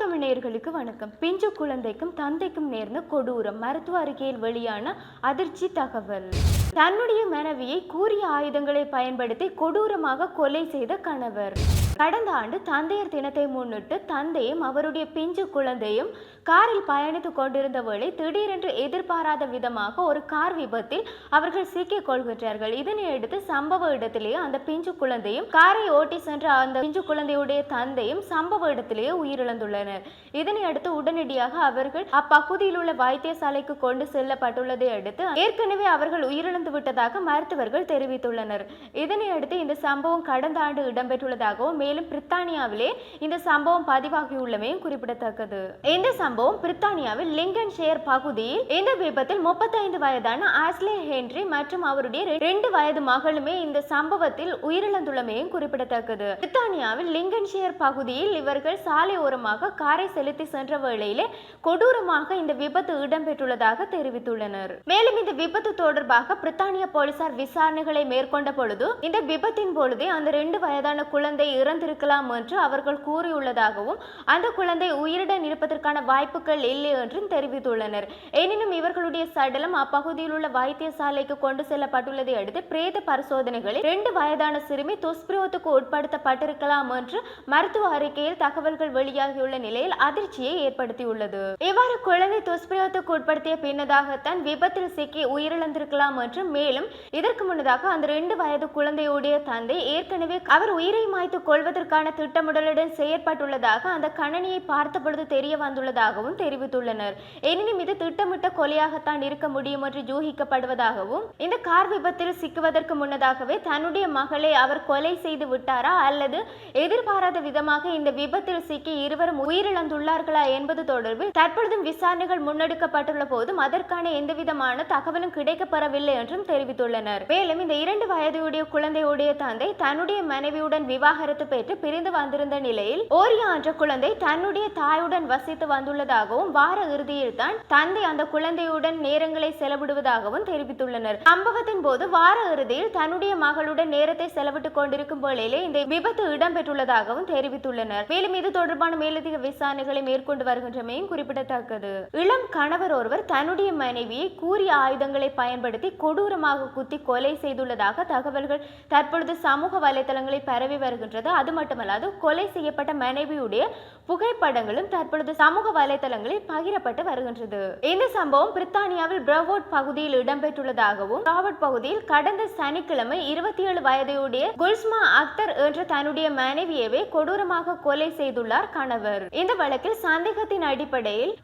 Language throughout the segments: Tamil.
தமிழ் நேயர்களுக்கு வணக்கம். பிஞ்சு குழந்தைக்கும் தந்தைக்கும் நேர்ந்த கொடூரம். மருத்துவ அறிக்கையில் வெளியான அதிர்ச்சி தகவல். தன்னுடைய மனைவியை கூறிய ஆயுதங்களை பயன்படுத்தி கொடூரமாக கொலை செய்த கணவர். கடந்த ஆண்டு தந்தையர் தினத்தை முன்னிட்டு தந்தையும் அவருடைய பிஞ்சு குழந்தையும் காரில் பயணித்துக் கொண்டிருந்த வேளை திடீரென்று எதிர்பாராத விதமாக ஒரு கார் விபத்தில் அவர்கள் சிக்கிக் கொள்கின்றார்கள். இதனையடுத்து சம்பவ இடத்திலேயே அந்த பிஞ்சு குழந்தையும் காரை ஓட்டி சென்ற அந்த பிஞ்சு குழந்தையுடைய தந்தையும் சம்பவ இடத்திலேயே உயிரிழந்துள்ளனர். இதனையடுத்து உடனடியாக அவர்கள் அப்பகுதியில் உள்ள வைத்தியசாலைக்கு கொண்டு செல்லப்பட்டுள்ளதை அடுத்து ஏற்கனவே அவர்கள் உயிரிழந்து விட்டதாக மருத்துவர்கள் தெரிவித்துள்ளனர். இதனையடுத்து இந்த சம்பவம் கடந்த ஆண்டு இடம்பெற்றுள்ளதாகவும் மேலும் பிரித்தானியாவிலே இந்த சம்பவம் பதிவாகியுள்ளமையும் குறிப்பிடத்தக்கது. இந்த சம்பவம் பிரித்தானியாவில் லிங்கன்ஷயர் பகுதியில் இந்த விபத்தில் 35 வயதான ஆஸ்லே ஹென்றி மற்றும் அவருடைய 2 வயது மகளுமே இந்த சம்பவத்தில் உயிரிழந்துள்ளமையும் குறிப்பிடத்தக்கது. பிரித்தானியாவில் லிங்கன்ஷயர் பகுதியில் இவர்கள் சாலை ஓரமாக காரை செலுத்தி சென்ற வேளையிலே கொடூரமாக இந்த விபத்து இடம்பெற்றுள்ளதாக தெரிவித்துள்ளனர். மேலும் இந்த விபத்து தொடர்பாக பிரித்தானிய போலீசார் விசாரணைகளை மேற்கொண்ட பொழுது இந்த விபத்தின் பொழுதே அந்த 2 வயதான குழந்தை இறந்திருக்கலாம் என்று அவர்கள் கூறியுள்ளதாகவும் அந்த குழந்தை உயிருடன் இருப்பதற்கான வாய்ப்புகள் இல்லை என்றும் தெரிவித்துள்ளனர். எனினும் இவர்களுடைய சடலம் அப்பகுதியில் உள்ள வைத்தியசாலைக்கு கொண்டு செல்லப்பட்டுள்ளதை அடுத்து பிரேத பரிசோதனைகளில் 2 வயதான சிறுமி துஷ்பிரயோகத்துக்கு உட்படுத்தப்பட்டிருக்கலாம் என்று மருத்துவ அறிக்கையில் தகவல்கள் வெளியாகியுள்ள நிலையில் அதிர்ச்சியை ஏற்படுத்தியுள்ளது. இவ்வாறு குழந்தை துஷ்பிரயோகத்துக்கு உட்படுத்திய பின்னதாகத்தான் விபத்தில் சிக்கி உயிரிழந்திருக்கலாம் என்றும் மேலும் இதற்கு முன்னதாக அந்த 2 வயது குழந்தையுடைய தந்தை ஏற்கனவே அவர் உயிரை மாய்த்து கொள்வதற்கான திட்டமிடலுடன் செயற்பட்டுள்ளதாக அந்த கணனியை பார்த்த பொழுது தெரிய வந்துள்ளதாகவும் தெரிவித்துள்ளனர். எனினும் இது திட்டமிட்ட கொலையாகத்தான் இருக்க முடியும் என்று யூகிக்கப்படுவதாகவும் இந்த கார் விபத்தில் சிக்குவதற்கு முன்னதாகவே தன்னுடைய மகளை அவர் கொலை செய்து விட்டாரா அல்லது எதிர்பாராத விதமாக இந்த விபத்தில் சிக்கி இருவரும் உயிரிழந்துள்ளார்களா என்பது தொடர்பில் தற்பொழுதும் விசாரணைகள் முன்னெடுக்கப்பட்டுள்ள போதும் அதற்கான எந்தவிதமான தகவலும் கிடைக்கப்பெறவில்லை என்றும் தெரிவித்துள்ளனர். மேலும் இந்த 2 வயதுடைய குழந்தையுடைய தந்தை தன்னுடைய மனைவியுடன் விவாகரத்து பெற்று பிரிந்து வந்திருந்த நிலையில் ஓரியா என்ற குழந்தை தன்னுடைய தாயுடன் வசித்து வந்துள்ளதாகவும் வார இறுதியில் தான் தந்தை அந்த குழந்தையுடன் நேரங்களை செலவிடுவதாகவும் தெரிவித்துள்ளனர். சம்பவத்தின் போது வார இறுதியில் தன்னுடைய மகளுடன் நேரத்தை செலவிட்டுக் கொண்டிருக்கும் வேளையிலே இந்த விபத்து இடம்பெற்றுள்ளதாகவும் தெரிவித்துள்ளனர். மேலும் இது தொடர்பான மேலதிக விசாரணைகளை மேற்கொண்டு வருகின்றமையும் குறிப்பிடத்தக்கது. இளம் கணவர் ஒருவர் தன்னுடைய மனைவியை கூறிய ஆயுதங்களை பயன்படுத்தி கொடூரமாக குத்தி கொலை செய்துள்ளதாக தகவல்கள் தற்பொழுது சமூக வலைதளங்களில் பரவி வருகின்றது. அது மட்டுமல்லாது கொலை செய்யப்பட்ட மனைவியுடைய புகைப்படங்களும் தற்பொழுது சமூக வலைதளங்களில் பகிரப்பட்டு வருகின்றது. இந்த சம்பவம் பிரித்தானியாவில் பிரவோர்ட் பகுதியில் இடம்பெற்றுள்ளதாகவும் பிரவோர்ட் பகுதியில் கடந்த சனிக்கிழமை 27 வயதுடைய குல்ஸ்மா அக்தர் என்ற தன்னுடைய மனைவியவே கொடூரமாக கொலை செய்துள்ளார் கணவர். இந்த வழக்கில் சந்தேகத்தின் அடிப்படையில்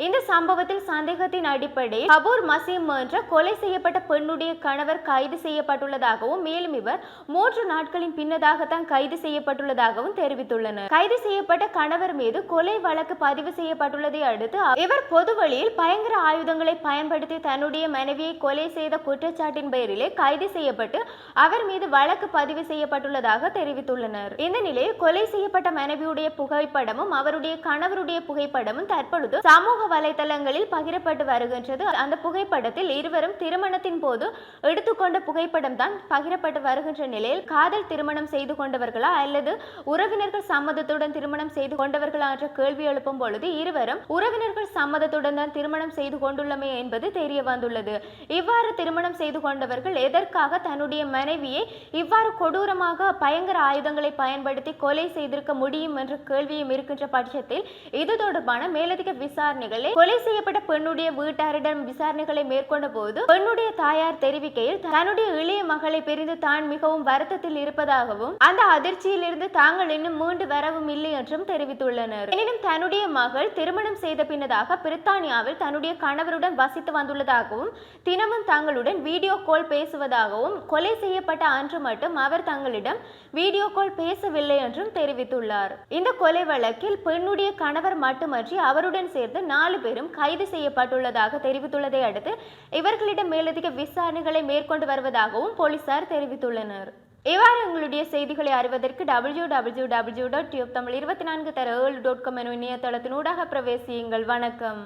கபூர் மசீம் என்ற கொலை செய்யப்பட்ட பெண்ணுடைய கணவர் கைது செய்யப்பட்டுள்ளதாகவும் மேலும் இவர் 3 நாட்களின் பின்னதாகத்தான் கைது செய்யப்பட்டுள்ளதாகவும் தெரிவித்துள்ளனர். கைது செய்யப்பட்ட கணவர் மீது கொலை வழக்கு பதிவு செய்யப்பட்டுள்ளதை அடுத்து இவர் பொது வழியில் பயங்கர ஆயுதங்களை பயன்படுத்தி தன்னுடைய மனைவியை கொலை செய்த குற்றச்சாட்டின் பெயரிலே கைது செய்யப்பட்டு அவர் மீது வழக்கு பதிவு செய்யப்பட்டுள்ளதாக தெரிவித்துள்ளனர். இந்த நிலையில் கொலை செய்யப்பட்ட மனைவியுடைய புகைப்படமும் அவருடைய கணவருடைய புகைப்படமும் தற்பொழுது சமூக வலைதளங்களில் பகிரப்பட்டு வருகின்றது. அந்த புகைப்படத்தில் இருவரும் திருமணத்தின் போது எடுத்துக்கொண்ட புகைப்படம் தான் பகிரப்பட்டு வருகின்ற நிலையில் காதல் திருமணம் செய்து கொண்டவர்களா அல்லது உறவினர்கள் சம்மதத்துடன் திருமணம் செய்து கொண்டவர்களா என்ற கேள்வி எழுப்பும் பொழுது இருவரும் உறவினர்கள் சம்மதத்துடன் தான் திருமணம் செய்து கொண்டுள்ளமை என்பது தெரிய வந்துள்ளது. இவ்வாறு திருமணம் செய்து கொண்டவர்கள் எதற்காக தன்னுடைய மனைவியை இவ்வாறு கொடூரமாக பயங்கர ஆயுதங்களை பயன்படுத்தி கொலை செய்திருக்க முடியும் என்ற கேள்வியும் இருக்கின்ற பட்சத்தில் இது தொடர்பான மேலதிக விசாரணைகளை கொலை செய்யப்பட்ட பெண்ணுடைய வீட்டாரிடம் விசாரணைகளை மேற்கொண்ட போது பெண்ணுடைய தாயார் தெரிவிக்கையில் தன்னுடைய இளைய மகளை பிரிந்து தான் மிகவும் வருத்தத்தில் இருப்பதாகவும் அந்த அதிர்ச்சியில் இருந்து தாங்கள் இன்னும் மீண்டு வரவும் இல்லை என்றும் தெரிவித்துள்ளனர். எனினும் தன்னுடைய மகள் திருமணம் செய்த பின்னதாக பிரித்தானியாவில் தன்னுடைய கணவருடன் வசித்து வந்துள்ளதாகவும் தினமும் தங்களுடன் வீடியோ கால் பேசுவதாகவும் கொலை செய்யப்பட்ட அன்று மட்டும் அவர் தங்களிடம் வீடியோ கால் பேசவில்லை என்றும் தெரிவித்துள்ளார். இந்த கொலை வழக்கில் பெண்ணுடைய கணவர் மட்டுமன்றி அவருடன் சேர்ந்து 4 பேரும் கைது செய்யப்பட்டுள்ளதாக தெரிவித்துள்ளதை அடுத்து இவர்களிடம் மேலதிக விசாரணைகளை மேற்கொண்டு வருவதாகவும் போலீசார் தெரிவித்துள்ளனர். இவ்வாறு உங்களுடைய செய்திகளை அறிவதற்கு www.tubtamil24/7.com எனும் இணையதளத்தினூடாக பிரவேசியுங்கள். வணக்கம்.